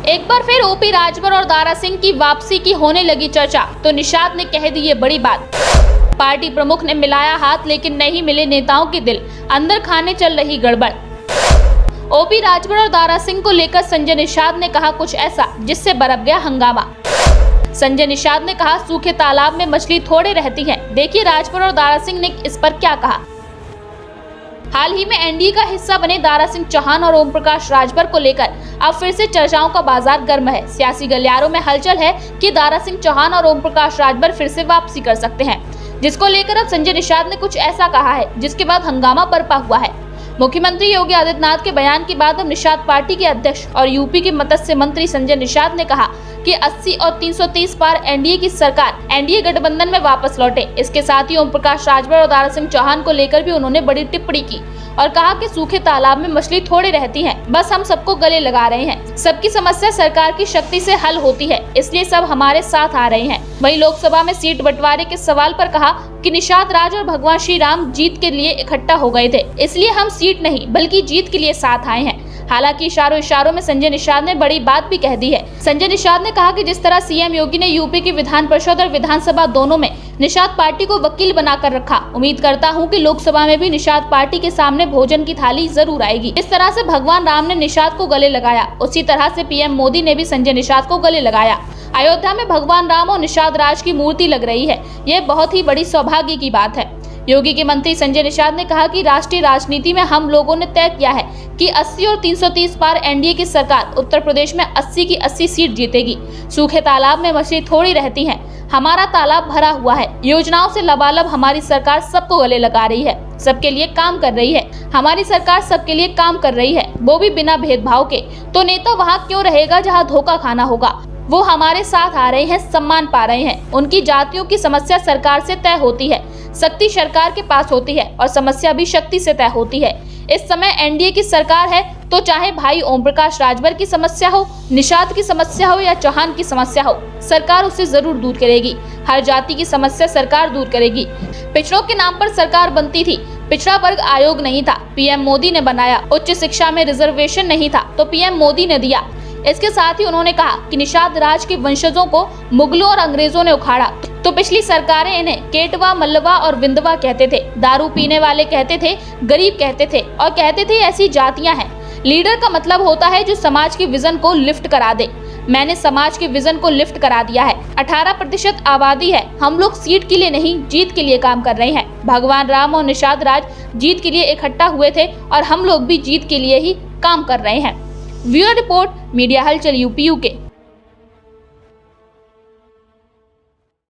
एक बार फिर ओपी राजभर और दारा सिंह की वापसी की होने लगी चर्चा, तो निषाद ने कह दी ये बड़ी बात। पार्टी प्रमुख ने मिलाया हाथ लेकिन नहीं मिले नेताओं के दिल, अंदर खाने चल रही गड़बड़। ओपी राजभर और दारा सिंह को लेकर संजय निषाद ने कहा कुछ ऐसा जिससे बरप गया हंगामा। संजय निषाद ने कहा सूखे तालाब में मछली थोड़े रहती है। देखिए राजभर और दारा सिंह ने इस पर क्या कहा। हाल ही में एनडीए का हिस्सा बने दारा सिंह चौहान और ओम प्रकाश राजभर को लेकर अब फिर से चर्चाओं का बाजार गर्म है। सियासी गलियारों में हलचल है कि दारा सिंह चौहान और ओम प्रकाश राजभर फिर से वापसी कर सकते हैं, जिसको लेकर अब संजय निषाद ने कुछ ऐसा कहा है जिसके बाद हंगामा बरपा हुआ है। मुख्यमंत्री योगी आदित्यनाथ के बयान के बाद अब निषाद पार्टी के अध्यक्ष और यूपी के मत्स्य मंत्री संजय निषाद ने कहा कि 80 और 330 पार एनडीए की सरकार एनडीए गठबंधन में वापस लौटे। इसके साथ ही ओम प्रकाश राजभर और दारा सिंह चौहान को लेकर भी उन्होंने बड़ी टिप्पणी की और कहा कि सूखे तालाब में मछली थोड़ी रहती है, बस हम सबको गले लगा रहे हैं। सबकी समस्या सरकार की शक्ति से हल होती है, इसलिए सब हमारे साथ आ रहे हैं। वहीं लोकसभा में सीट बंटवारे के सवाल पर कहा कि निषाद राज और भगवान श्री राम जीत के लिए इकट्ठा हो गए थे, इसलिए हम सीट नहीं बल्कि जीत के लिए साथ आए हैं। हालांकि इशारों में संजय निषाद ने बड़ी बात भी कह दी है। संजय निषाद ने कहा कि जिस तरह सीएम योगी ने यूपी की विधान परिषद और विधानसभा दोनों में निषाद पार्टी को वकील बनाकर रखा, उम्मीद करता हूं कि लोकसभा में भी निषाद पार्टी के सामने भोजन की थाली जरूर आएगी। इस तरह से भगवान राम ने निषाद को गले लगाया, उसी तरह से पीएम मोदी ने भी संजय निषाद को गले लगाया। अयोध्या में भगवान राम और निषाद राज की मूर्ति लग रही है, ये बहुत ही बड़ी सौभाग्य की बात है। योगी के मंत्री संजय निषाद ने कहा कि राष्ट्रीय राजनीति में हम लोगों ने तय किया है कि 80 और 330 पार एनडीए की सरकार उत्तर प्रदेश में 80 की 80 सीट जीतेगी। सूखे तालाब में मछली थोड़ी रहती है, हमारा तालाब भरा हुआ है। योजनाओं से लबालब हमारी सरकार सबको गले लगा रही है, सबके लिए काम कर रही है। हमारी सरकार सबके लिए काम कर रही है, वो भी बिना भेदभाव के। तो नेता वहाँ क्यों रहेगा जहाँ धोखा खाना होगा। वो हमारे साथ आ रहे हैं, सम्मान पा रहे हैं। उनकी जातियों की समस्या सरकार से तय होती है, शक्ति सरकार के पास होती है और समस्या भी शक्ति से तय होती है। इस समय एनडीए की सरकार है, तो चाहे भाई ओम प्रकाश राजभर की समस्या हो, निषाद की समस्या हो या चौहान की समस्या हो, सरकार उसे जरूर दूर करेगी। हर जाति की समस्या सरकार दूर करेगी। पिछड़ों के नाम पर सरकार बनती थी, पिछड़ा वर्ग आयोग नहीं था, पीएम मोदी ने बनाया। उच्च शिक्षा में रिजर्वेशन नहीं था, तो पीएम मोदी ने दिया। इसके साथ ही उन्होंने कहा कि निषाद राज के वंशजों को मुगलों और अंग्रेजों ने उखाड़ा, तो पिछली सरकारें इन्हें केटवा, मल्लवा और विंधवा कहते थे। दारू पीने वाले कहते थे, गरीब कहते थे और कहते थे ऐसी जातियां हैं। लीडर का मतलब होता है जो समाज के विजन को लिफ्ट करा दे। मैंने समाज के विजन को लिफ्ट करा दिया है। 18% आबादी है, हम लोग सीट के लिए नहीं जीत के लिए काम कर रहे हैं। भगवान राम और निषाद राज जीत के लिए इकट्ठा हुए थे और हम लोग भी जीत के लिए ही काम कर रहे हैं। ब्यूरो रिपोर्ट, मीडिया हलचल यूपी यूके।